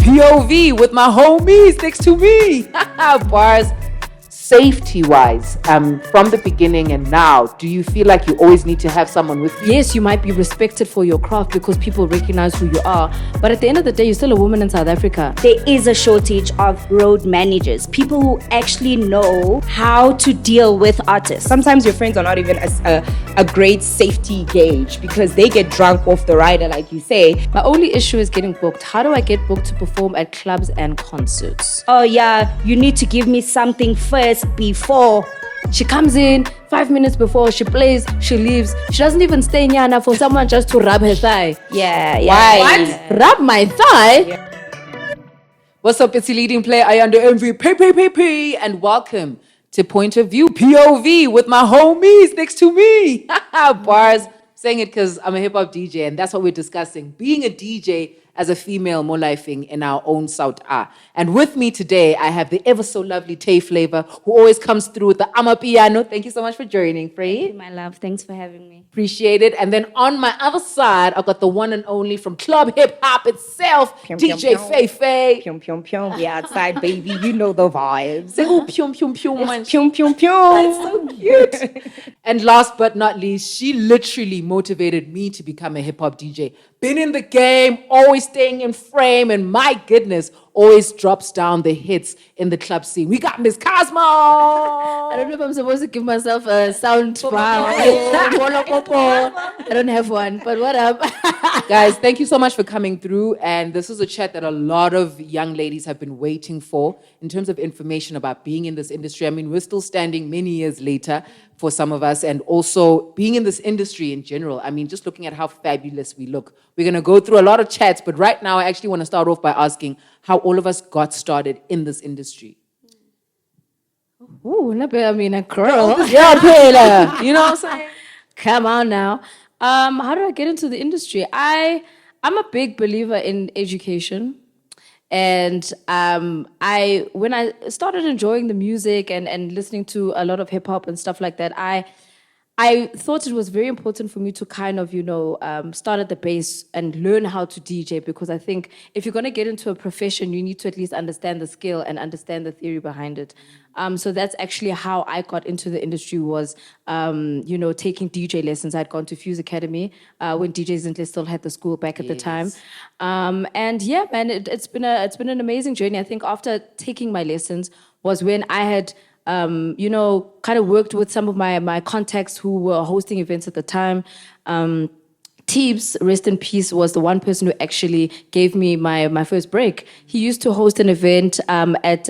POV with my homies next to me. Bars. Safety-wise, from the beginning and now, do you feel like you always need to have someone with you? Yes, you might be respected for your craft because people recognize who you are. But at the end of the day, you're still a woman in South Africa. There is a shortage of road managers, people who actually know how to deal with artists. Sometimes your friends are not even a great safety gauge because they get drunk off the rider, like you say. My only issue is getting booked. How do I get booked to perform at clubs and concerts? Oh yeah, you need to give me something first before. She comes in 5 minutes before, she plays, she leaves. She doesn't even stay in Yana for someone just to rub her thigh. Yeah. Why? What? Rub my thigh? Yeah. What's up? It's your leading player, I under MVP, and welcome to Point of View POV with my homies next to me. Bars. Saying it because I'm a hip-hop DJ, and that's what we're discussing. Being a DJ as a female molifing in our own South A. And with me today, I have the ever so lovely Tay Flavor, who always comes through with the Amapiano. Thank you so much for joining, Free. Thank you, my love. Thanks for having me. Appreciate it. And then on my other side, I've got the one and only from Club Hip Hop itself, DJ Faye Faye. Pyum, pyum, pyum. We outside, baby. You know the vibes. Say, oh, pyum, pyum, pyum. Man. Pyum, pyum, pyum. That's so cute. And last but not least, she literally motivated me to become a hip-hop DJ. Been in the game, always staying in frame, and my goodness, always drops down the hits in the club scene. We got Miss Cosmo! I don't know if I'm supposed to give myself a sound bar. I don't have one, but what up? Guys, thank you so much for coming through. And this is a chat that a lot of young ladies have been waiting for in terms of information about being in this industry. I mean, we're still standing many years later for some of us, and also being in this industry in general. I mean, just looking at how fabulous we look. We're going to go through a lot of chats, but right now I actually want to start off by asking how all of us got started in this industry. Ooh, I mean, a girl. Yeah, Taylor. You know what I'm saying? Come on now. How did I get into the industry? I'm a big believer in education. And when I started enjoying the music and listening to a lot of hip hop and stuff like that, I thought it was very important for me to kind of, start at the base and learn how to DJ, because I think if you're going to get into a profession, you need to at least understand the skill and understand the theory behind it. So that's actually how I got into the industry, was, taking DJ lessons. I'd gone to Fuse Academy when DJ Zintle still had the school back at the time. And yeah, man, it's been an amazing journey. I think after taking my lessons was when I had kind of worked with some of my contacts who were hosting events at the time. Teebs, rest in peace, was the one person who actually gave me my first break. He used to host an event at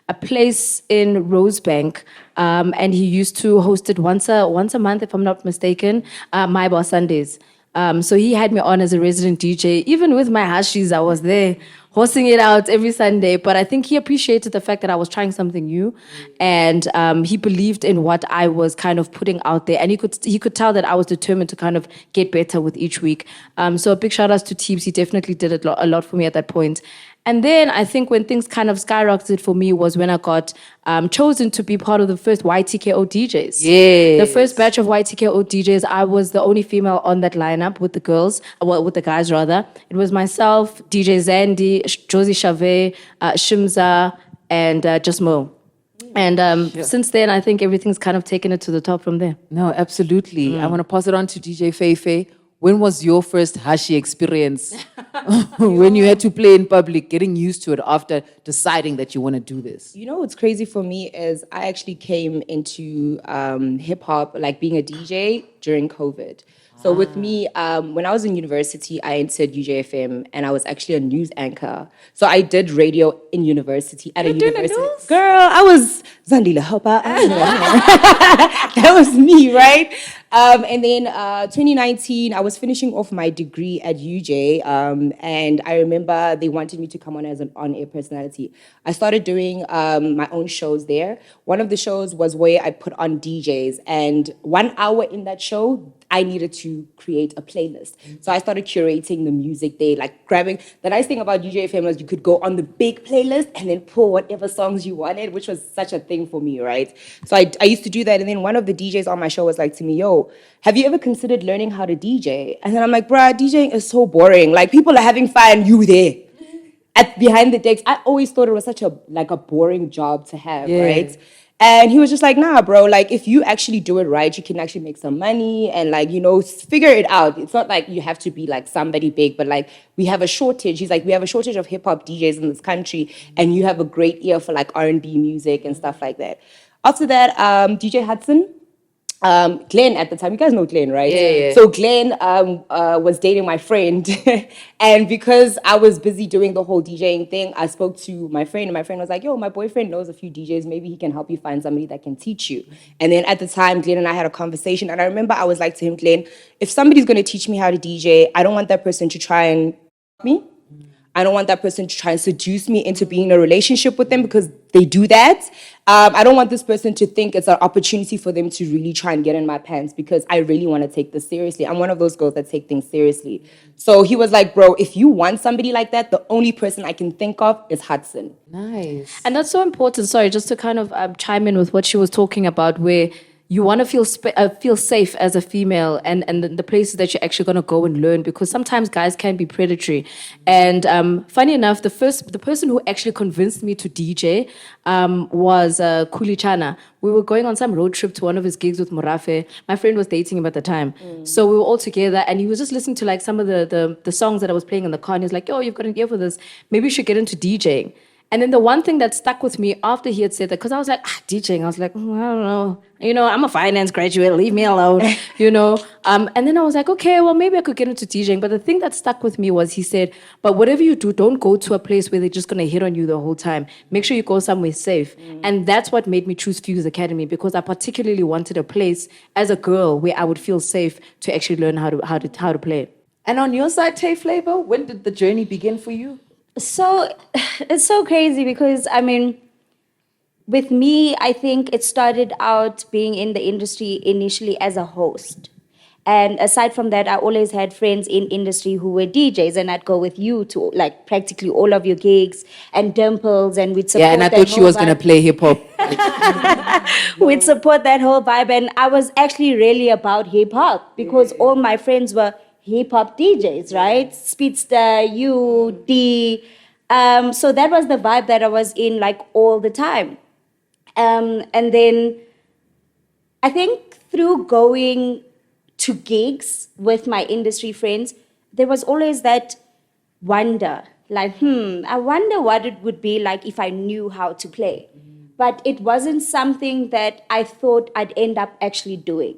a place in Rosebank, and he used to host it once a month, if I'm not mistaken, My Bar Sundays. So he had me on as a resident DJ. Even with my hashis, I was there hosting it out every Sunday. But I think he appreciated the fact that I was trying something new, and he believed in what I was kind of putting out there, and he could tell that I was determined to kind of get better with each week. So a big shout out to Teebs. He definitely did a lot for me at that point. And then I think when things kind of skyrocketed for me was when I got chosen to be part of the first YTKO DJs. Yes. The first batch of YTKO DJs, I was the only female on that lineup with the girls, with the guys rather. It was myself, DJ Zandy, Josie Chavez, Shimza, and Just Mo. And since then, I think everything's kind of taken it to the top from there. No, absolutely. I want to pass it on to DJ Faye Faye. When was your first hashi experience? When you had to play in public, getting used to it after deciding that you want to do this? You know what's crazy for me is I actually came into hip-hop, like being a DJ, during COVID. So with me, when I was in university, I entered YFM, and I was actually a news anchor. So I did radio in university, at a university. Girl, I was Zandile Hopa. That was me, right? And then 2019, I was finishing off my degree at UJ, and I remember they wanted me to come on as an on-air personality. I started doing my own shows there. One of the shows was where I put on DJs, and 1 hour in that show, I needed to create a playlist. So I started curating the music there, like grabbing. The nice thing about DJ FM was you could go on the big playlist and then pull whatever songs you wanted, which was such a thing for me, right? So I used to do that. And then one of the DJs on my show was like to me, yo, have you ever considered learning how to DJ? And then I'm like, bruh, DJing is so boring. Like, people are having fun, you there. at behind the decks, I always thought it was such a boring job to have, Yeah. right? And he was just like, nah, bro, like if you actually do it right, you can actually make some money and like, figure it out. It's not like you have to be like somebody big, but like we have a shortage. He's like, we have a shortage of hip hop DJs in this country and you have a great ear for like R&B music and stuff like that. After that, DJ Hudson, Glenn at the time, you guys know Glenn, right? Yeah. So Glenn was dating my friend, and because I was busy doing the whole DJing thing, I spoke to my friend, and my friend was like, "Yo, my boyfriend knows a few DJs. Maybe he can help you find somebody that can teach you." And then at the time, Glenn and I had a conversation, and I remember I was like to him, "Glenn, if somebody's going to teach me how to DJ, I don't want that person to try and me. I don't want that person to try and seduce me into being in a relationship with them because they do that. I don't want this person to think it's an opportunity for them to really try and get in my pants because I really want to take this seriously. I'm one of those girls that take things seriously." So he was like, "Bro, if you want somebody like that, the only person I can think of is Hudson." Nice. And that's so important. Sorry, just to kind of chime in with what she was talking about, where you want to feel safe as a female, and the places that you're actually going to go and learn, because sometimes guys can be predatory. And funny enough, the person who actually convinced me to DJ was Kuli Chana. We were going on some road trip to one of his gigs with Morafe. My friend was dating him at the time. So we were all together and he was just listening to like some of the songs that I was playing in the car. And he was like, "Yo, you've got an ear for this. Maybe you should get into DJing." And then the one thing that stuck with me after he had said that, because I was like, DJing, I was like, I don't know. I'm a finance graduate, leave me alone, And then I was like, okay, well, maybe I could get into DJing. But the thing that stuck with me was he said, but whatever you do, don't go to a place where they're just going to hit on you the whole time. Make sure you go somewhere safe. And that's what made me choose Fuse Academy, because I particularly wanted a place as a girl where I would feel safe to actually learn how to play. And on your side, Tay Flavor, when did the journey begin for you? So it's so crazy because, with me, I think it started out being in the industry initially as a host. And aside from that, I always had friends in industry who were DJs, and I'd go with you to like practically all of your gigs, and Dimples, and we'd support. Yeah, and I that thought she whole was going to vibe. play hip hop. We'd support that whole vibe, and I was actually really about hip hop because all my friends were hip hop DJs, right? Speedster, you, D. So that was the vibe that I was in like all the time. And then I think through going to gigs with my industry friends, there was always that wonder, like, I wonder what it would be like if I knew how to play. But it wasn't something that I thought I'd end up actually doing.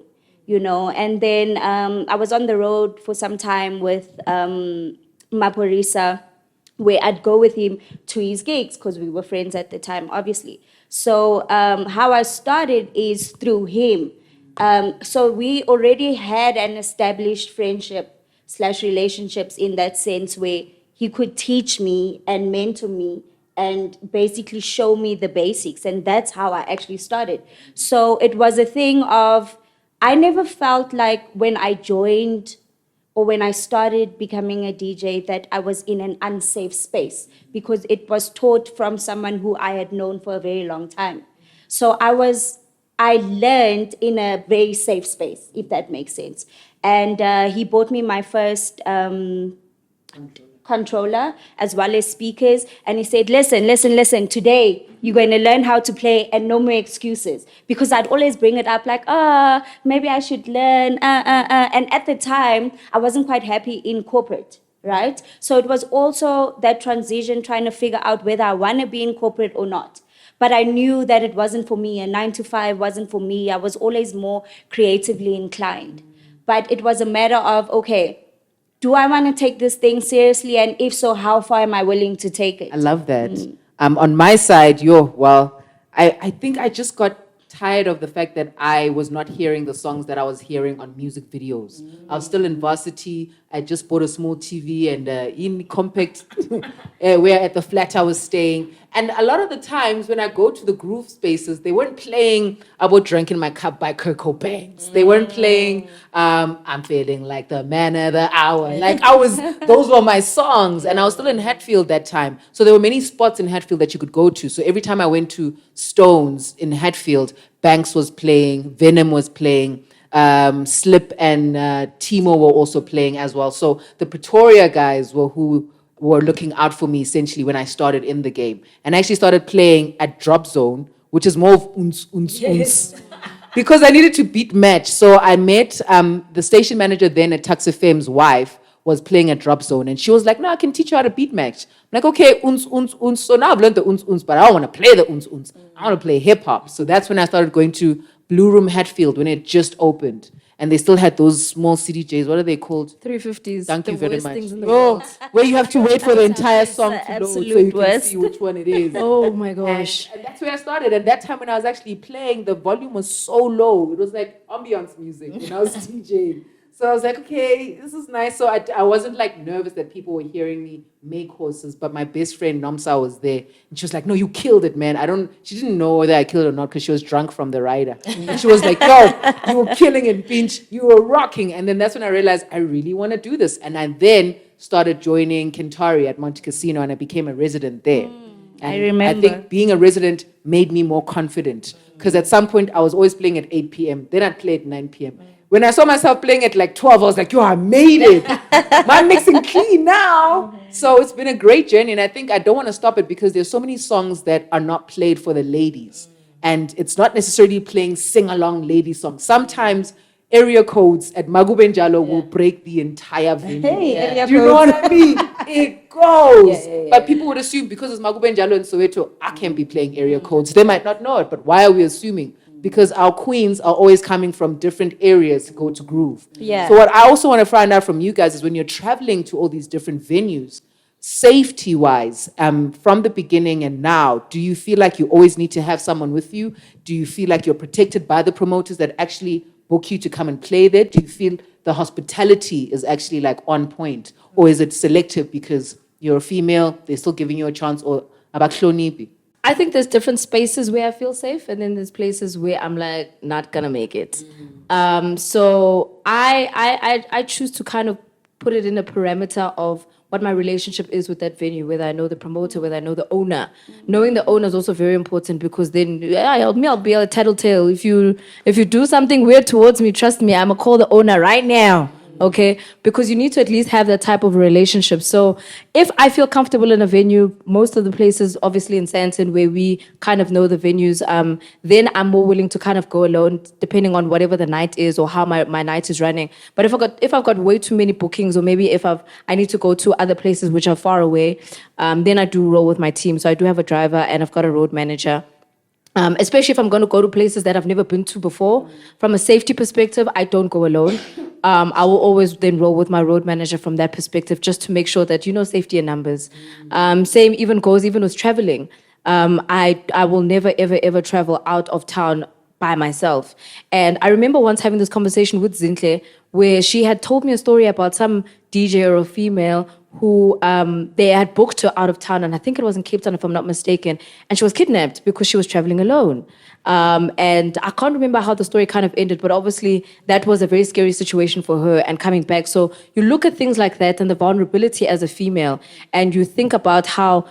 And then I was on the road for some time with Maporisa, where I'd go with him to his gigs because we were friends at the time, obviously. So how I started is through him. So we already had an established friendship/relationships in that sense where he could teach me and mentor me and basically show me the basics. And that's how I actually started. So it was a thing of, I never felt like when I joined or when I started becoming a DJ that I was in an unsafe space, because it was taught from someone who I had known for a very long time. So I learned in a very safe space, if that makes sense. And he bought me my first controller as well as speakers, and he said, listen, today you're going to learn how to play and no more excuses, because I'd always bring it up like, maybe I should learn, and at the time I wasn't quite happy in corporate, right? So it was also that transition, trying to figure out whether I want to be in corporate or not. But I knew that it wasn't for me. A 9-to-5 wasn't for me. I was always more creatively inclined. But it was a matter of, okay, do I want to take this thing seriously? And if so, how far am I willing to take it? I love that. On my side, I think I just got tired of the fact that I was not hearing the songs that I was hearing on music videos. I was still in varsity. I just bought a small TV and in compact where at the flat I was staying. And a lot of the times when I go to the groove spaces, they weren't playing About Drunk in My Cup by Kurt Cobain. They weren't playing I'm Feeling Like the Man of the Hour. Those were my songs. And I was still in Hatfield that time. So there were many spots in Hatfield that you could go to. So every time I went to Stones in Hatfield, Banks was playing, Venom was playing, Slip and Timo were also playing as well. So the Pretoria guys were who were looking out for me essentially when I started in the game. And I actually started playing at Drop Zone, which is more of uns. Because I needed to beat match. So I met the station manager then at Tux FM's wife was playing at Drop Zone. And she was like, no, I can teach you how to beat match. I'm like, okay, uns. So now I've learned the uns, but I don't want to play the uns. I want to play hip hop. So that's when I started going to Blue Room Hatfield when it just opened. And they still had those small CDJs. What are they called? 350s. Thank you very worst much. things in the Oh, world. where you have to wait for the entire song the to load so absolute you can worst. see which one it is. Oh my gosh. And that's where I started. And that time when I was actually playing, the volume was so low. It was like ambiance music when I was DJing. So I was like, okay, this is nice. So I wasn't like nervous that people were hearing me make horses, but my best friend Nomsa was there. And she was like, no, you killed it, man. She didn't know whether I killed it or not because she was drunk from the rider. And she was like, yo, you were killing it, Pinch. You were rocking. And then that's when I realized I really want to do this. And I then started joining Kintari at Monte Casino and I became a resident there. And I remember. I think being a resident made me more confident because at some point I was always playing at 8 p.m. Then I'd play at 9 p.m. When I saw myself playing at like 12, I was like, yo, I made it. I'm mixing clean now. So it's been a great journey. And I think I don't want to stop it because there's so many songs that are not played for the ladies. And it's not necessarily playing sing-along lady songs. Sometimes area codes at Magubenjalo will break the entire venue. Area Do you know codes. what I mean? It goes. But people would assume because it's Magubenjalo and Soweto, I can't be playing area codes. They might not know it, but why are we assuming? Because our queens are always coming from different areas to go to groove. Yeah. So what I also want to find out from you guys is when you're traveling to all these different venues, safety-wise, from the beginning and now, do you feel like you always need to have someone with you? Do you feel like you're protected by the promoters that actually book you to come and play there? Do you feel the hospitality is actually like on point? Or is it selective because you're a female, they're still giving you a chance, or abaklonipi? I think there's different spaces where I feel safe, and then there's places where I'm like not gonna make it. So I choose to kind of put it in a parameter of what my relationship is with that venue, whether I know the promoter, whether I know the owner. Knowing the owner is also very important because then I'll be a tattletale. If you do something weird towards me, trust me, I'm gonna call the owner right now. Okay, because you need to at least have that type of relationship. So if I feel comfortable in a venue, most of the places, obviously in Sandton, where we kind of know the venues, then I'm more willing to kind of go alone, depending on whatever the night is or how my night is running. But if I've got way too many bookings, or maybe if I need to go to other places which are far away, then I do roll with my team. So I do have a driver and I've got a road manager. Especially if I'm going to go to places that I've never been to before. From a safety perspective, I don't go alone. I will always then roll with my road manager from that perspective, just to make sure that, safety in numbers. Same even with traveling. I will never, ever, ever travel out of town by myself. And I remember once having this conversation with Zintle, where she had told me a story about some DJ or a female who they had booked her out of town, and I think it was in Cape Town, if I'm not mistaken, and she was kidnapped because she was traveling alone. And I can't remember how the story kind of ended, but obviously that was a very scary situation for her and coming back. So you look at things like that and the vulnerability as a female, and you think about how,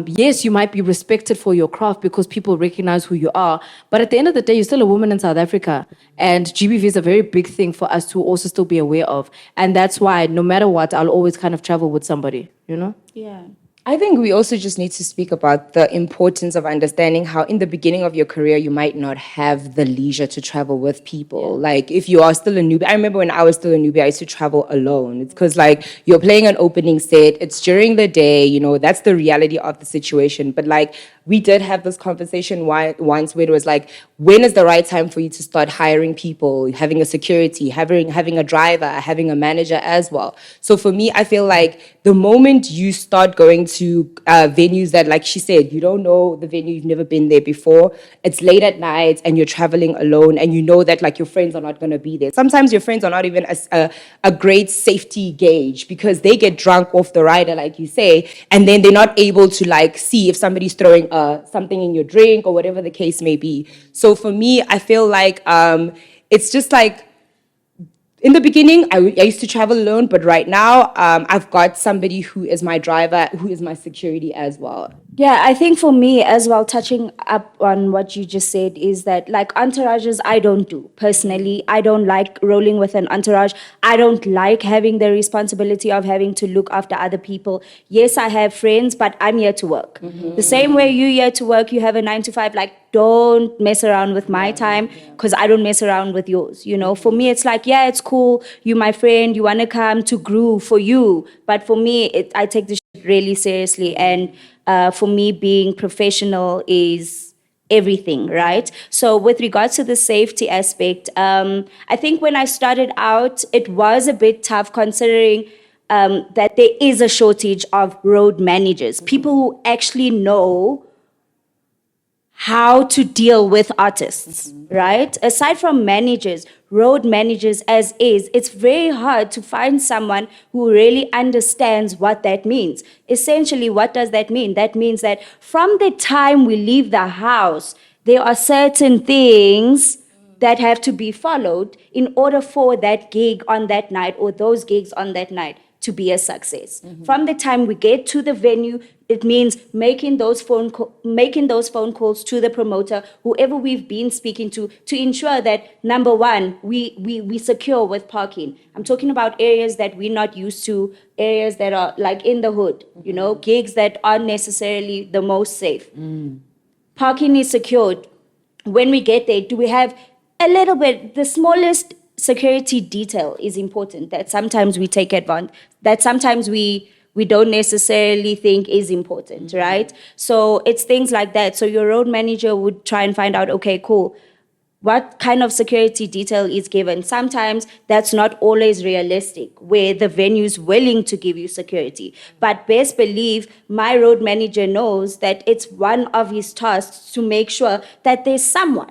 yes, you might be respected for your craft because people recognize who you are, but at the end of the day, you're still a woman in South Africa, and GBV is a very big thing for us to also still be aware of. And that's why no matter what, I'll always kind of travel with somebody, Yeah. I think we also just need to speak about the importance of understanding how in the beginning of your career, you might not have the leisure to travel with people. Yeah. Like if you are still a newbie, I remember when I was still a newbie, I used to travel alone. It's because like you're playing an opening set, it's during the day, that's the reality of the situation. But like we did have this conversation once where it was like, when is the right time for you to start hiring people, having a security, having a driver, having a manager as well. So for me, I feel like the moment you start going to venues that, like she said, you don't know the venue, you've never been there before, it's late at night and you're traveling alone and you know that like your friends are not going to be there. Sometimes your friends are not even a great safety gauge because they get drunk off the rider, like you say, and then they're not able to like see if somebody's throwing something in your drink or whatever the case may be. So for me, I feel like it's just like in the beginning, I used to travel alone, but right now, I've got somebody who is my driver, who is my security as well. Yeah, I think for me as well, touching up on what you just said, is that like entourages, I don't do personally. I don't like rolling with an entourage. I don't like having the responsibility of having to look after other people. Yes, I have friends, but I'm here to work. The same way you're here to work, you have a 9 to 5, like, don't mess around with my time because I don't mess around with yours. You know, for me, it's like, yeah, it's cool. You, my friend, you want to come to groove for you. But for me, I take this shit really seriously. And for me, being professional is everything, right? So with regards to the safety aspect, I think when I started out, it was a bit tough considering that there is a shortage of road managers, people who actually know how to deal with artists, right? Aside from managers, road managers as is, it's very hard to find someone who really understands what that means. Essentially, what does that mean? That means that from the time we leave the house, there are certain things that have to be followed in order for that gig on that night or those gigs on that night to be a success. From the time we get to the venue, it means making those phone calls to the promoter, whoever we've been speaking to ensure that, number one, we secure with parking. I'm talking about areas that we're not used to, areas that are like in the hood, you know, gigs that aren't necessarily the most safe. Parking is secured. When we get there, do we have a little bit, the smallest security detail is important that sometimes we take advantage, that sometimes we don't necessarily think is important, right? So it's things like that. So your road manager would try and find out, okay, cool, what kind of security detail is given? Sometimes that's not always realistic, where the venue's willing to give you security. But best believe my road manager knows that it's one of his tasks to make sure that there's someone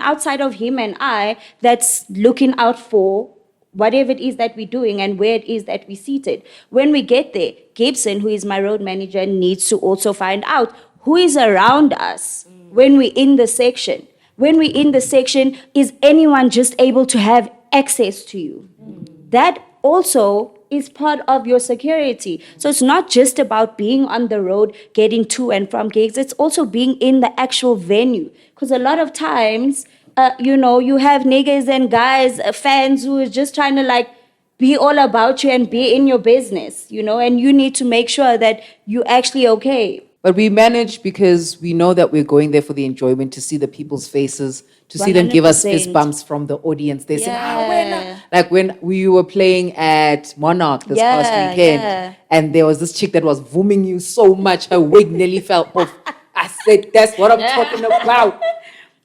outside of him and I that's looking out for whatever it is that we're doing and where it is that we're seated. When we get there, Gibson, who is my road manager, needs to also find out who is around us when we're in the section. When we're in the section, is anyone just able to have access to you? That also is part of your security. So it's not just about being on the road, getting to and from gigs. It's also being in the actual venue. Because a lot of times, you have niggas and guys, fans who are just trying to like be all about you and be in your business, and you need to make sure that you're actually okay. But we manage because we know that we're going there for the enjoyment, to see the people's faces, to see them give us 100%. fist bumps from the audience. They say, Yeah. like when we were playing at Monarch this past weekend, yeah. and there was this chick that was booming you so much, her wig nearly fell off. I said, that's what I'm talking about.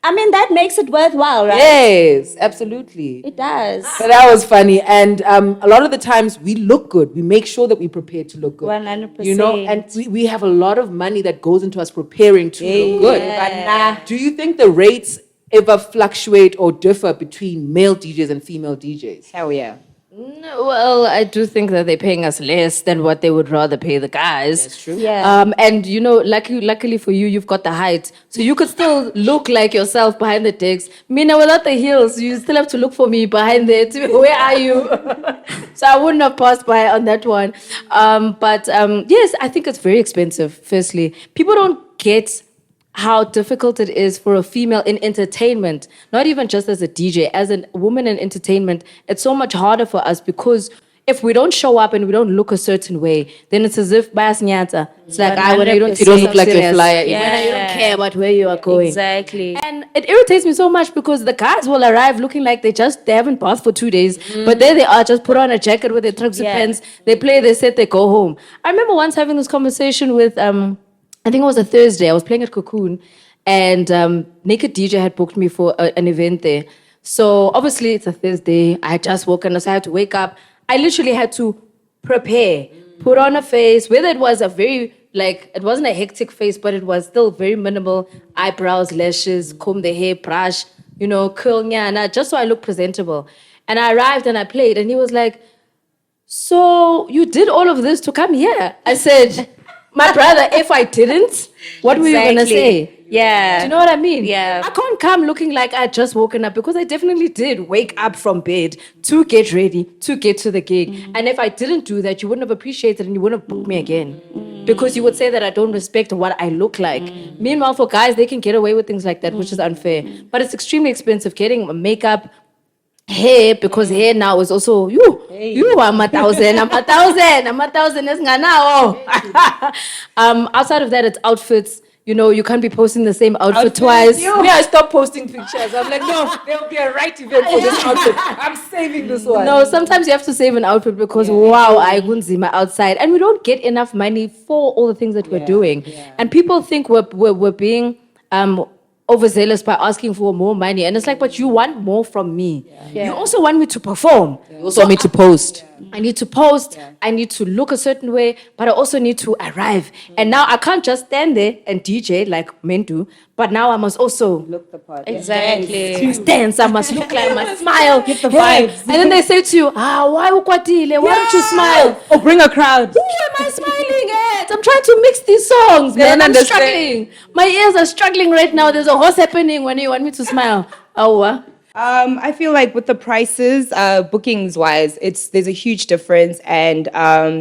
I mean, that makes it worthwhile, right? Yes, absolutely. It does. But that was funny. And a lot of the times we look good. We make sure that we prepare to look good. 100%. And we have a lot of money that goes into us preparing to look good. Yeah. Do you think the rates ever fluctuate or differ between male DJs and female DJs? Hell yeah. No, well, I do think that they're paying us less than what they would rather pay the guys. That's true. Yeah. And luckily for you, you've got the height, so you could still look like yourself behind the decks. Mina, without the heels, you still have to look for me behind it. Where are you? So I wouldn't have passed by on that one. But yes, I think it's very expensive. Firstly, people don't get how difficult it is for a female in entertainment, not even just as a DJ, as a woman in entertainment. It's so much harder for us because if we don't show up and we don't look a certain way, then it's as if bias nyata. It's like, you don't look like your flyer. You don't care about where you are going. Exactly. And it irritates me so much because the guys will arrive looking like they haven't bathed for 2 days, but there they are, just put on a jacket with their trucks and pants, they play, they set, they go home. I remember once having this conversation with, I think it was a Thursday, I was playing at Cocoon, and Naked DJ had booked me for an event there. So obviously it's a Thursday, I had just woken up, so I had to wake up. I literally had to prepare, put on a face, whether it was it wasn't a hectic face, but it was still very minimal, eyebrows, lashes, comb the hair, brush, curl nyana, just so I look presentable. And I arrived and I played, and he was like, so you did all of this to come here? I said, My brother, if I didn't, what were you going to say? Yeah. Do you know what I mean? Yeah. I can't come looking like I just woken up because I definitely did wake up from bed to get ready, to get to the gig. And if I didn't do that, you wouldn't have appreciated and you wouldn't have booked me again. Because you would say that I don't respect what I look like. Meanwhile, for guys, they can get away with things like that, which is unfair. But it's extremely expensive getting makeup, hair, because hair now is also you I'm a thousand outside of that, it's outfits. You know, you can't be posting the same outfit twice. Me, I stopped posting pictures. I'm like, no, there'll be a right event for this outfit. I'm saving this one. No, sometimes you have to save an outfit because wow, I gunzima outside, and we don't get enough money for all the things that we're doing. And people think we're being overzealous by asking for more money, and it's like, but you want more from me. You also want me to perform. You also want me to post. I need to post. I need to look a certain way, but I also need to arrive. And now I can't just stand there and DJ like men do, but now I must also Look the part. Exactly. dance. I must look like I must smile. Get the vibes. And then they say to you, why ukwatile? Why don't you smile? Or bring a crowd. Who am I smiling at? I'm trying to mix these songs, man. I'm struggling. My ears are struggling right now. There's a horse happening when you want me to smile. I feel like with the prices, bookings wise, there's a huge difference, and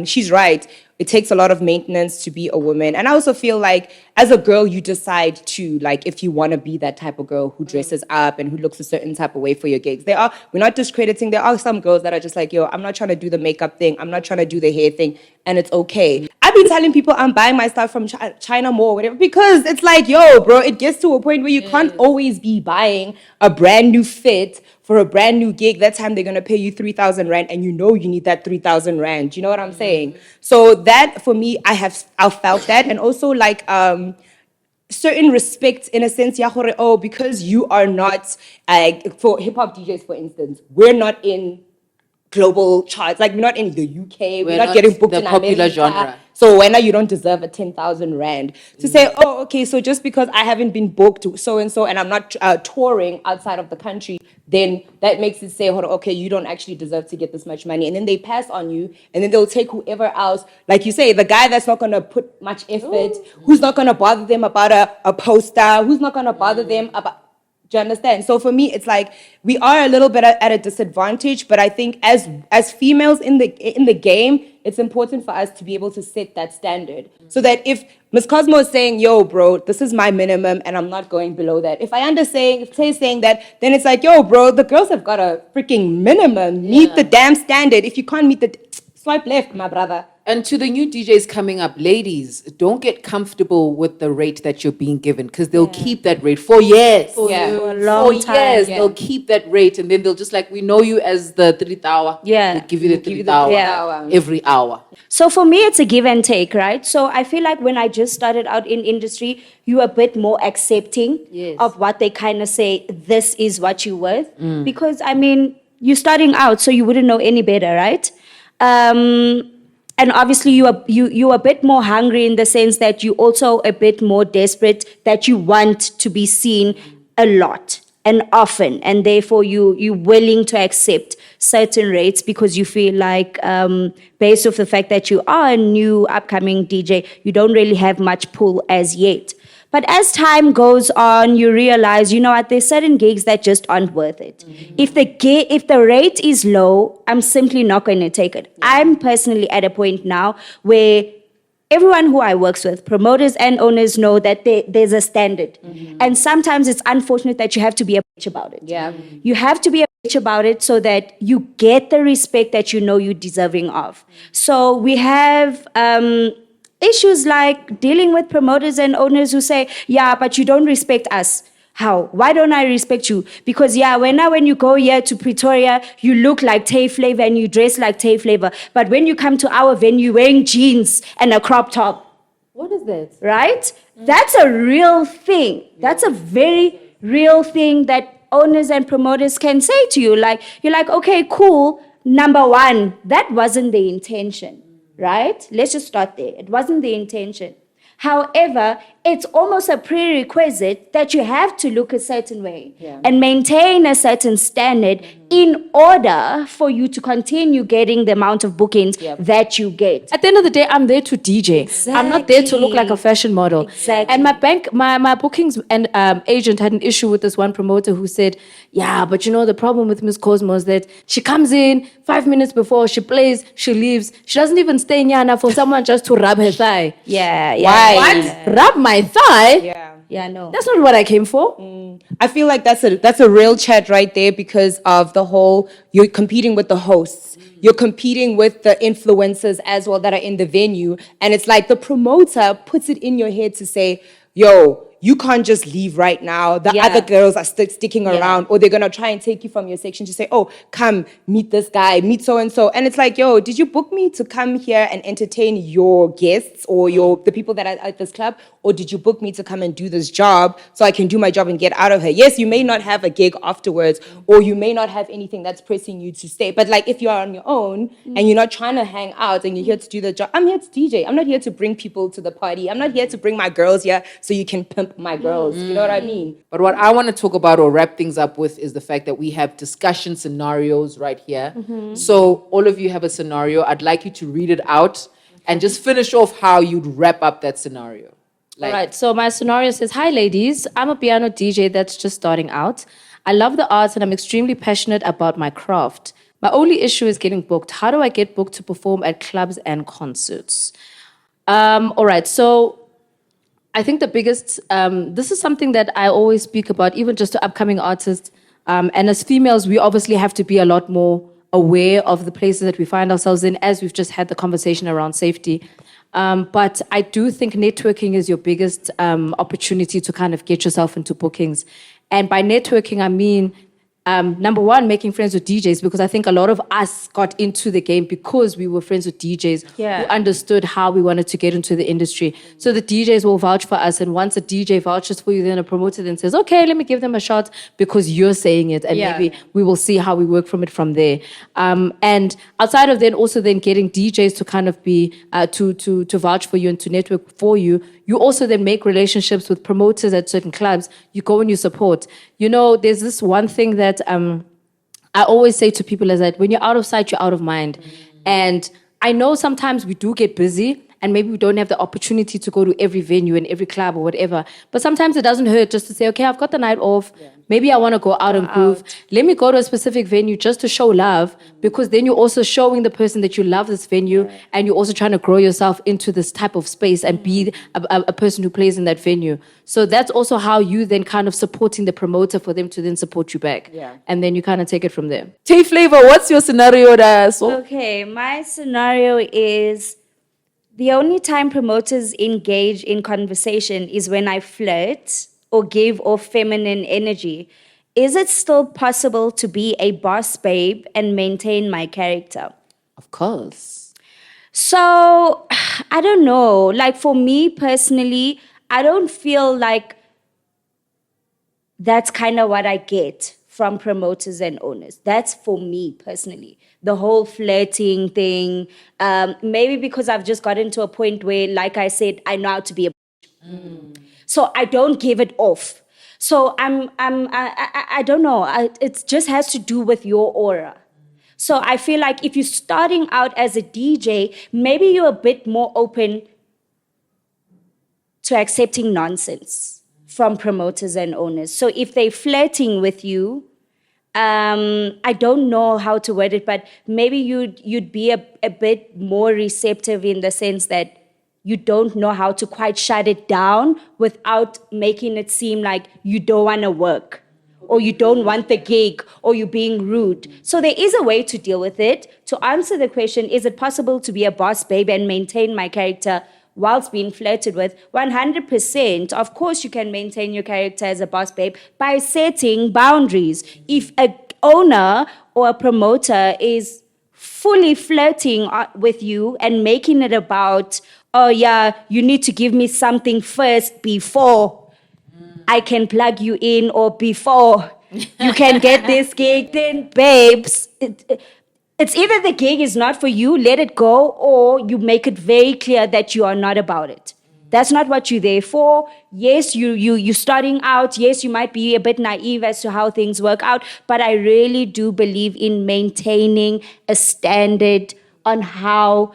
she's right. It takes a lot of maintenance to be a woman. And I also feel like as a girl, you decide to, like, if you want to be that type of girl who dresses up and who looks a certain type of way for your gigs. We're not discrediting. There are some girls that are just like, yo, I'm not trying to do the makeup thing. I'm not trying to do the hair thing. And it's okay. I've been telling people I'm buying my stuff from China more or whatever, because it's like, yo, bro, it gets to a point where you can't always be buying a brand new fit for a brand new gig. That time they're going to pay you 3,000 Rand, and you know you need that 3,000 Rand. You know what I'm saying? So that, for me, I've felt that. And also, like, certain respect in a sense, because you are not, for hip-hop DJs, for instance, we're not in global charts. Like, we're not in the UK. We're not getting booked the in popular America. genre. So when you don't deserve a 10,000 Rand to say, oh, okay, so just because I haven't been booked so-and-so and I'm not touring outside of the country, then that makes it say, okay, you don't actually deserve to get this much money. And then they pass on you, and then they'll take whoever else, like you say, the guy that's not going to put much effort, who's not going to bother them about a poster, who's not going to bother them about... Do you understand? So for me, it's like we are a little bit at a disadvantage, but I think as females in the game, it's important for us to be able to set that standard. So that if Miss Cosmo is saying, yo, bro, this is my minimum and I'm not going below that. If Tay's saying that, then it's like, yo, bro, the girls have got a freaking minimum. Meet the damn standard. If you can't meet the... Swipe left, my brother. And to the new DJs coming up, ladies, don't get comfortable with the rate that you're being given, because they'll keep that rate for years. For a long time. Years, they'll keep that rate, and then they'll just like, we know you as the 3,000. Yeah. We'll give you the 3,000 every hour. So for me, it's a give and take, right? So I feel like when I just started out in industry, you're a bit more accepting of what they kind of say, this is what you're worth. Because, I mean, you're starting out, so you wouldn't know any better, right? And obviously you're a bit more hungry in the sense that you're also a bit more desperate, that you want to be seen a lot and often, and therefore you're willing to accept certain rates because you feel like based off the fact that you are a new upcoming DJ, you don't really have much pull as yet. But as time goes on, you realize, you know what, there's certain gigs that just aren't worth it. If the rate is low, I'm simply not going to take it. I'm personally at a point now where everyone who I works with, promoters and owners, know that there's a standard. And sometimes it's unfortunate that you have to be a bitch about it. Yeah. You have to be a bitch about it so that you get the respect that you know you're deserving of. So we have... issues like dealing with promoters and owners who say, yeah, but you don't respect us. How? Why don't I respect you? Because when you go here to Pretoria, you look like Tay Flavor and you dress like Tay Flavor. But when you come to our venue, you're wearing jeans and a crop top. What is that? Right? That's a real thing. That's a very real thing that owners and promoters can say to you. Like, you're like, okay, cool. Number one, that wasn't the intention. Right? Let's just start there. It wasn't the intention. However, it's almost a prerequisite that you have to look a certain way and maintain a certain standard in order for you to continue getting the amount of bookings that you get. At the end of the day, I'm there to DJ. I'm not there to look like a fashion model. Exactly. And my bookings and agent had an issue with this one promoter who said, yeah, but the problem with Miss Cosmo is that she comes in 5 minutes before, she plays, she leaves. She doesn't even stay in Yana for someone just to rub her thigh. Yeah. Why? What? Rub my thigh? Yeah, no. That's not what I came for. I feel like that's a real chat right there because of the whole, you're competing with the hosts. You're competing with the influencers as well that are in the venue. And it's like the promoter puts it in your head to say, yo, you can't just leave right now. The other girls are sticking around, or they're going to try and take you from your section to say, oh, come meet this guy, meet so-and-so. And it's like, yo, did you book me to come here and entertain your guests or the people that are at this club? Or did you book me to come and do this job so I can do my job and get out of here? Yes, you may not have a gig afterwards, or you may not have anything that's pressing you to stay. But like if you're on your own and you're not trying to hang out and you're here to do the job, I'm here to DJ. I'm not here to bring people to the party. I'm not here to bring my girls here so you can pimp my girls. You know what I mean? But what I want to talk about or wrap things up with is the fact that we have discussion scenarios right here. So all of you have a scenario. I'd like you to read it out and just finish off how you'd wrap up that scenario. All right, so my scenario says, hi ladies, I'm a piano DJ that's just starting out. I love the arts and I'm extremely passionate about my craft. My only issue is getting booked. How do I get booked to perform at clubs and concerts? All right, so I think the biggest, this is something that I always speak about, even just to upcoming artists. And as females, we obviously have to be a lot more aware of the places that we find ourselves in, as we've just had the conversation around safety. But I do think networking is your biggest opportunity to kind of get yourself into bookings. And by networking, I mean, number one, making friends with DJs, because I think a lot of us got into the game because we were friends with DJs who understood how we wanted to get into the industry. So the DJs will vouch for us. And once a DJ vouches for you, then a promoter then says, okay, let me give them a shot because you're saying it. And maybe we will see how we work from there. And outside of then also then getting DJs to kind of be, to vouch for you and to network for you, you also then make relationships with promoters at certain clubs. You go and you support. There's this one thing that I always say to people is that when you're out of sight, you're out of mind. And I know sometimes we do get busy and maybe we don't have the opportunity to go to every venue and every club or whatever. But sometimes it doesn't hurt just to say, okay, I've got the night off. Maybe I want to go out and groove. Let me go to a specific venue just to show love, because then you're also showing the person that you love this venue and you're also trying to grow yourself into this type of space and be a person who plays in that venue. So that's also how you then kind of supporting the promoter for them to then support you back. And then you kind of take it from there. Tay Flavor, what's your scenario there? Okay, my scenario is the only time promoters engage in conversation is when I flirt or give off feminine energy. Is it still possible to be a boss babe and maintain my character? Of course. So, I don't know. Like for me personally, I don't feel like that's kind of what I get from promoters and owners. That's for me personally. The whole flirting thing, maybe because I've just gotten to a point where, like I said, I know how to be a so I don't give it off. So I don't know. It just has to do with your aura. So I feel like if you're starting out as a DJ, maybe you're a bit more open to accepting nonsense from promoters and owners. So if they're flirting with you, I don't know how to word it, but maybe you'd be a bit more receptive in the sense that you don't know how to quite shut it down without making it seem like you don't want to work or you don't want the gig or you're being rude. So there is a way to deal with it. To answer the question, is it possible to be a boss babe and maintain my character whilst being flirted with? 100%. Of course, you can maintain your character as a boss babe by setting boundaries. If an owner or a promoter is fully flirting with you and making it about, oh yeah, you need to give me something first before I can plug you in or before you can get this gig, then babes, it's either the gig is not for you, let it go, or you make it very clear that you are not about it. That's not what you're there for. Yes, you're starting out. Yes, you might be a bit naive as to how things work out, but I really do believe in maintaining a standard on how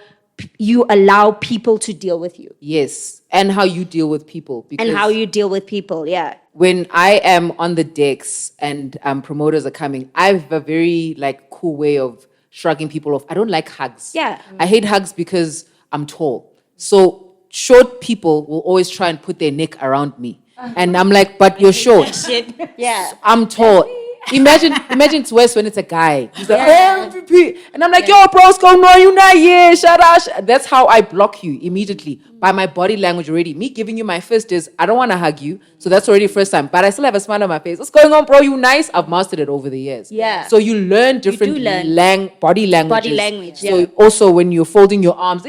you allow people to deal with you. Yes, and how you deal with people. And how you deal with people, yeah. When I am on the decks and promoters are coming, I have a very like cool way of shrugging people off. I don't like hugs. Yeah. I hate hugs because I'm tall. So short people will always try and put their neck around me. And I'm like, but you're short. Yeah. I'm tall. Imagine it's worse when it's a guy. He's like, oh, MVP. And I'm like, yo, bro, go no, you not here. Shut up. That's how I block you immediately by my body language already. Me giving you my fist is, I don't want to hug you. So that's already first time. But I still have a smile on my face. What's going on, bro? You nice? I've mastered it over the years. Yeah. So you learn different body languages. Body language, So yeah. also when you're folding your arms,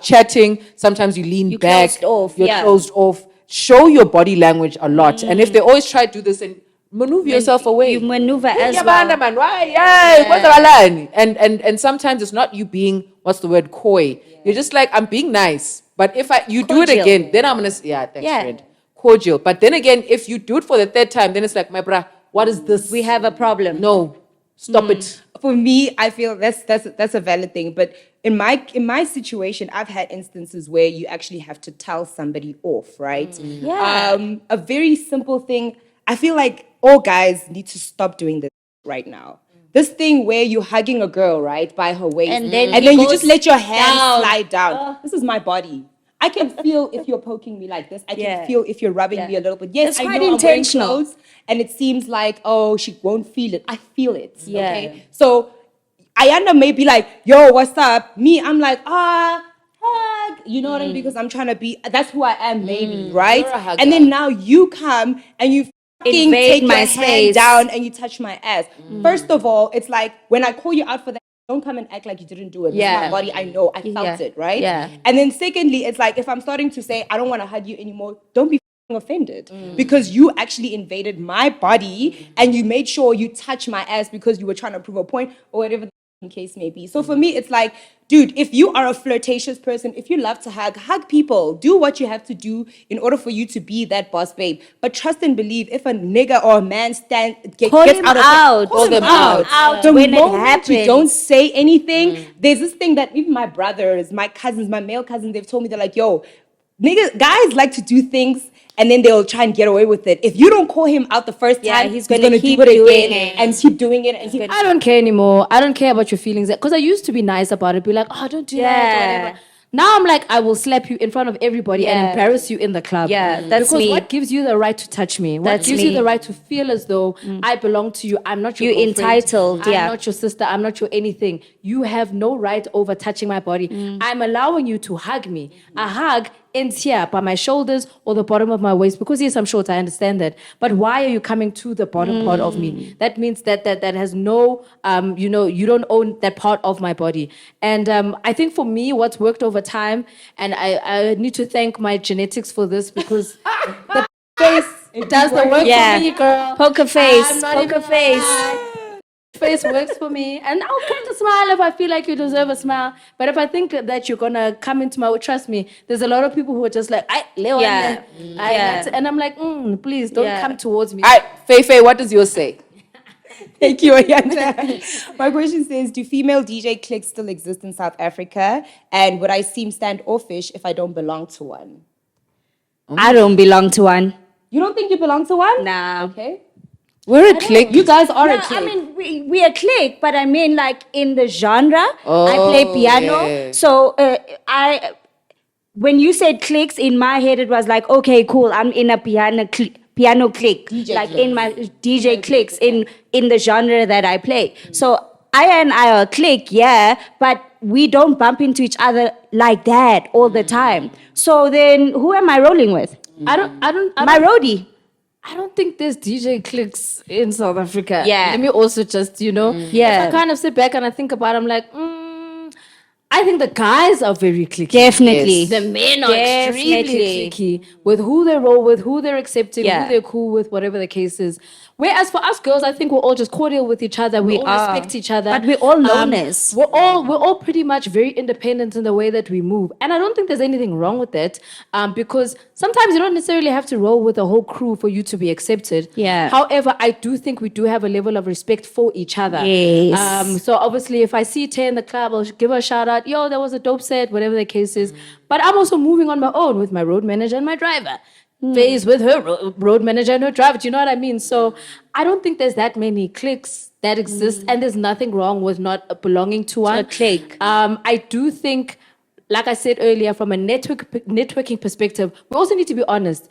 chatting, sometimes you lean back. Closed off, You're yeah. closed off. Show your body language a lot. And if they always try to do this and maneuver yourself away. You maneuver as Yeah, well. man, why? Yeah. And sometimes it's not you being, what's the word, coy. You're just like, I'm being nice. But if you do it Cordial. again, then I'm going to, thanks, Yeah. friend. Cordial. But then again, if you do it for the third time, then it's like, my brah, what is this? We have a problem. No, stop it. For me, I feel that's a valid thing. But in my situation, I've had instances where you actually have to tell somebody off, right? Yeah. A very simple thing. I feel like all guys need to stop doing this right now. This thing where you're hugging a girl, right, by her waist, And then and it then you goes just let your hand down. slide down. This is my body. I can feel if you're poking me like this. I Yeah. can feel if you're rubbing Yeah. me a little bit. Yes, It's I quite know intentional. I'm wearing clothes, and it seems like, oh, she won't feel it. I feel it. Yeah. Okay. So Ayanda may be like, yo, what's up? Me, I'm like, hug. You know what I mean? Because I'm trying to be, that's who I am, maybe, right? You're a hugger. And then now you come and you fucking Invade take my my space. hand down and you touch my ass. First of all, it's like, when I call you out for that, don't come and act like you didn't do it. This Yeah. is my body, I know, I felt Yeah. it, right? Yeah. And then secondly, it's like, if I'm starting to say, I don't want to hug you anymore, don't be offended because you actually invaded my body and you made sure you touch my ass because you were trying to prove a point or whatever the case may be. So for me, it's like, dude, if you are a flirtatious person, if you love to hug people, do what you have to do in order for you to be that boss babe. But trust and believe, if a nigga or a man gets Call gets him out of out. call them out. Out The when it moment you happens. don't say anything, there's this thing that even my brothers, my cousins, my male cousins, they've told me, they're like, yo, niggas, guys like to do things and then they'll try and get away with it. If you don't call him out the first Yeah, time, he's gonna gonna do keep it doing again it. and keep doing it. And keep, I don't care anymore. I don't care about your feelings. Because I used to be nice about it. Be like, oh, don't do that or Yeah. whatever. Now I'm like, I will slap you in front of everybody and Yeah. embarrass you in the club. Yeah, that's because me. what gives you the right to touch me? What That's gives me. you the right to feel as though I belong to you? I'm not your You're girlfriend. entitled, I'm yeah. not your sister. I'm not your anything. You have no right over touching my body. I'm allowing you to hug me. A hug ends here by my shoulders or the bottom of my waist because yes, I'm short. I understand that. But why are you coming to the bottom part of me? That means that has no, you don't own that part of my body. And I think for me, what's worked over time, and I need to thank my genetics for this because the face does the work Yeah. for me, girl. Poker face, I'm not poker even face. lying. Face works for me, and I'll kind of smile if I feel like you deserve a smile. But if I think that you're gonna come into my, trust me, there's a lot of people who are just like, I Leo, Yeah. and I'm like, please don't Yeah. come towards me. All right, Faye, what does yours say? Thank you, Ayanda. My question says, do female DJ cliques still exist in South Africa? And would I seem standoffish if I don't belong to one? I don't belong to one. You don't think you belong to one? Nah. Okay. We're a clique. You guys are No, a clique. I mean, we are clique, but I mean, like, in the genre, I play Oh, piano. yeah. So, when you said cliques, in my head, it was like, okay, cool, I'm in a piano clique. DJ like, clique. in my DJ cliques, in the genre that I play. So, and I are a clique, yeah, but we don't bump into each other like that all the time. So, then, who am I rolling with? I don't My roadie. I don't think there's DJ cliques in South Africa. Yeah. Let me also just, Yeah. if I kind of sit back and I think about it, I'm like, I think the guys are very cliquey. Definitely. Yes. The men are extremely Definitely. cliquey with who they roll with, who they're accepting, Yeah. who they're cool with, whatever the case is. Whereas for us girls, I think we're all just cordial with each other. We all are. respect each other. But we're all loners. We're all pretty much very independent in the way that we move. And I don't think there's anything wrong with that. Because sometimes you don't necessarily have to roll with a whole crew for you to be accepted. Yeah. However, I do think we do have a level of respect for each other. Yes. So obviously, if I see Tay in the club, I'll give her a shout out. Yo, that was a dope set, whatever the case is. But I'm also moving on my own with my road manager and my driver. Faze with her road manager and her driver. Do you know what I mean? So I don't think there's that many cliques that exist, and there's nothing wrong with not belonging to one. a clique. I do think, like I said earlier, from a networking perspective, we also need to be honest.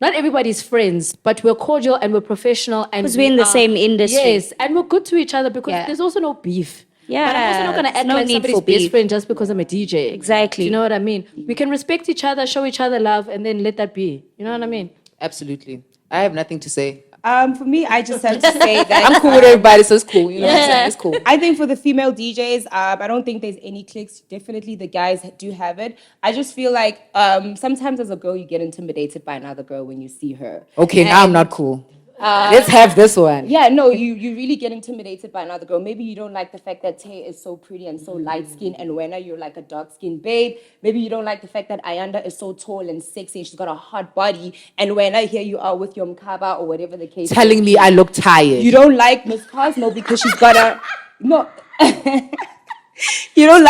Not everybody's friends, but we're cordial and we're professional. And Because we're in the same industry. Yes, and we're good to each other because Yeah. there's also no beef. Yeah, But I'm also not going to there's act no like need somebody's for best beef. friend just because I'm a DJ. Exactly. Do you know what I mean? We can respect each other, show each other love, and then let that be. You know what I mean? Absolutely. I have nothing to say. For me, I just have to say that I'm cool with everybody, so it's cool. You know what I'm saying? It's cool. I think for the female DJs, I don't think there's any cliques. Definitely the guys do have it. I just feel like sometimes as a girl, you get intimidated by another girl when you see her. Okay, now I'm not cool. Let's have this one. Yeah, no, you really get intimidated by another girl. Maybe you don't like the fact that Tay is so pretty and so light-skinned, and Wena, you're like a dark-skinned babe. Maybe you don't like the fact that Ayanda is so tall and sexy and she's got a hot body, and Wena, here you are with your mkaba or whatever the case Telling me I look tired. You don't like Miss Cosmo because she's got a... No... You don't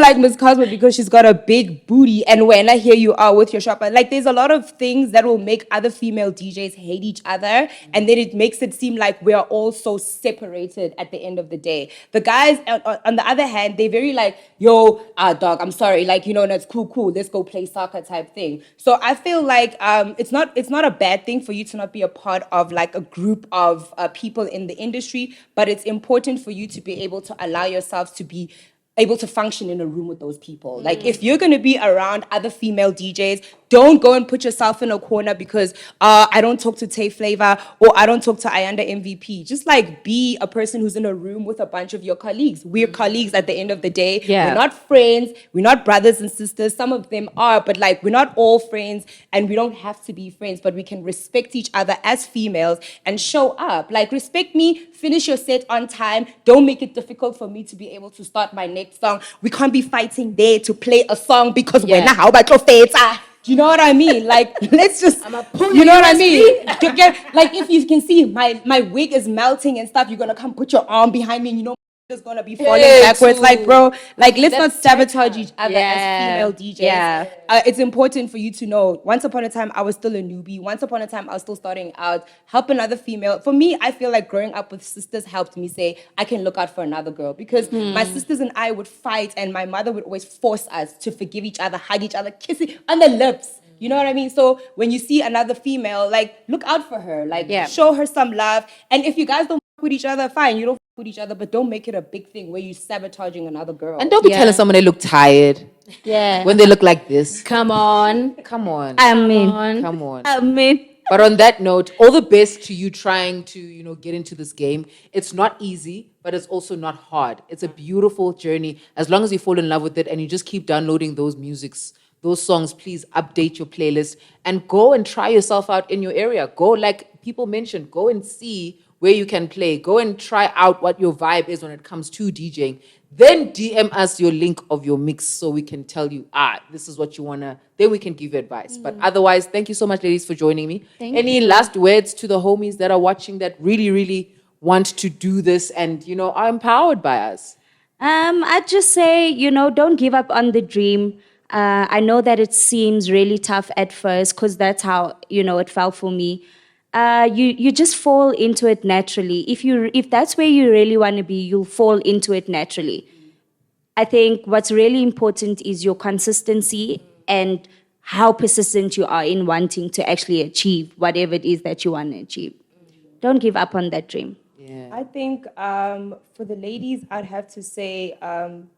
like Miss Cosmo because she's got a big booty, and when I hear you are with your shopper, like there's a lot of things that will make other female DJs hate each other, and then it makes it seem like we are all so separated at the end of the day. The guys, on the other hand, they're very like, yo, dog, I'm sorry, like, you know, no, it's cool, let's go play soccer type thing. So I feel like it's not a bad thing for you to not be a part of like a group of people in the industry, but it's important for you to be able to allow yourselves to be able to function in a room with those people. Like if you're going to be around other female DJs, don't go and put yourself in a corner because I don't talk to Tay Flavor or I don't talk to Ayanda MVP. Just like be a person who's in a room with a bunch of your colleagues. We're colleagues at the end of the day. Yeah. We're not friends. We're not brothers and sisters. Some of them are, but like we're not all friends and we don't have to be friends, but we can respect each other as females and show up. Like respect me, finish your set on time. Don't make it difficult for me to be able to start my next song. We can't be fighting there to play a song because we're not how about your fates. Do you know what I mean? Like, let's just, you know what I mean? Like, if you can see my wig is melting and stuff, you're going to come put your arm behind me and you know is going to be falling backwards. too. Like, bro, like, let's not sabotage each other Yeah. as female DJs. Yeah. It's important for you to know, once upon a time, I was still a newbie. Once upon a time, I was still starting out. Help another female. For me, I feel like growing up with sisters helped me say, I can look out for another girl. Because my sisters and I would fight and my mother would always force us to forgive each other, hug each other, kiss it on the lips. You know what I mean? So when you see another female, like, look out for her. Like, show her some love. And if you guys don't fuck with each other, fine. You don't fuck with each other, but don't make it a big thing where you're sabotaging another girl. And don't be telling someone they look tired Yeah. when they look like this. Come on. Come on. I mean, Come on. I mean, But on that note, all the best to you trying to, you know, get into this game. It's not easy, but it's also not hard. It's a beautiful journey. As long as you fall in love with it and you just keep downloading those musics, those songs, please update your playlist and go and try yourself out in your area. Go, like people mentioned, go and see where you can play. Go and try out what your vibe is when it comes to DJing. Then DM us your link of your mix so we can tell you, this is what you want to, then we can give you advice. But otherwise, thank you so much, ladies, for joining me. Any last words to the homies that are watching that really, really want to do this and, you know, are empowered by us? I'd just say, you know, don't give up on the dream. I know that it seems really tough at first because that's how, you know, it felt for me. You just fall into it naturally. If that's where you really want to be, you'll fall into it naturally. I think what's really important is your consistency and how persistent you are in wanting to actually achieve whatever it is that you want to achieve. Don't give up on that dream. I think for the ladies, I'd have to say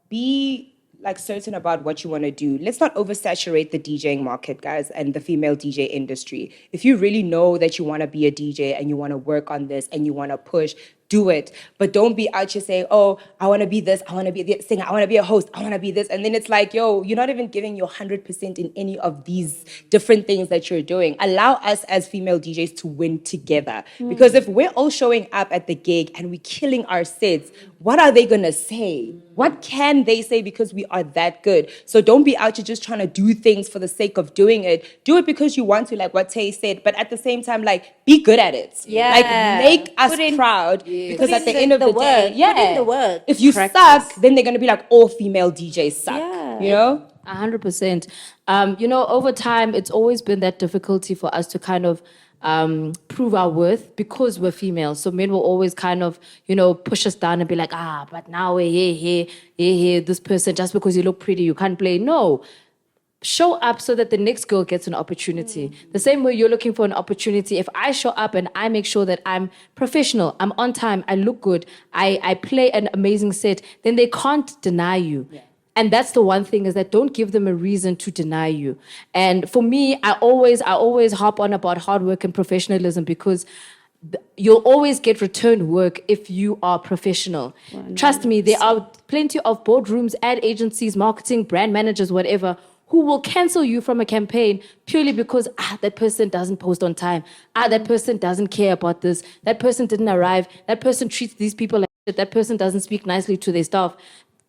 be like certain about what you want to do. Let's not oversaturate the DJing market, guys, and the female DJ industry. If you really know that you want to be a DJ and you want to work on this and you want to push, do it. But don't be out here saying, oh, I want to be this, I want to be the singer, I want to be a host, I want to be this. And then it's like, yo, you're not even giving your 100% in any of these different things that you're doing. Allow us as female DJs to win together. Because if we're all showing up at the gig and we're killing our sets, what are they going to say? What can they say because we are that good? So don't be out here just trying to do things for the sake of doing it. Do it because you want to, like what Tay said. But at the same time, like, be good at it. Yeah. Like, make us Put in- proud. Because Put at in the end of the work. day, Put in the work. if you suck, then they're going to be like, all female DJs suck. Yeah. You know? 100%. Over time, it's always been that difficulty for us to kind of prove our worth because we're female. So men will always kind of, push us down and be like, but now we're here, this person, just because you look pretty, you can't play. No. Show up so that the next girl gets an opportunity. The same way you're looking for an opportunity. If I show up and I make sure that I'm professional, I'm on time, I look good, I play an amazing set, then they can't deny you. Yeah. And that's the one thing, is that don't give them a reason to deny you. And for me, I always harp on about hard work and professionalism, because you'll always get return work if you are professional. Trust me, there are plenty of boardrooms, ad agencies, marketing, brand managers, whatever, who will cancel you from a campaign purely because that person doesn't post on time. That person doesn't care about this. That person didn't arrive. That person treats these people like shit. That person doesn't speak nicely to their staff.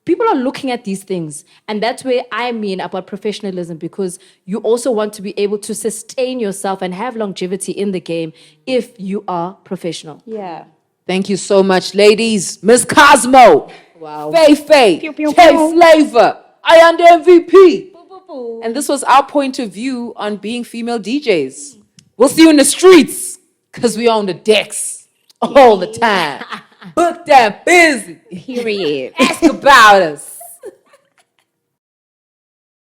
People are looking at these things. And that's where I mean about professionalism, because you also want to be able to sustain yourself and have longevity in the game if you are professional. Yeah. Thank you so much, ladies. Miss Cosmo. Wow. Faye. Pew, pew, K pew. Flavor. I under MVP. And this was our point of view on being female DJs. We'll see you in the streets, because we on the decks all the time. Booked and busy. Period. Ask about us.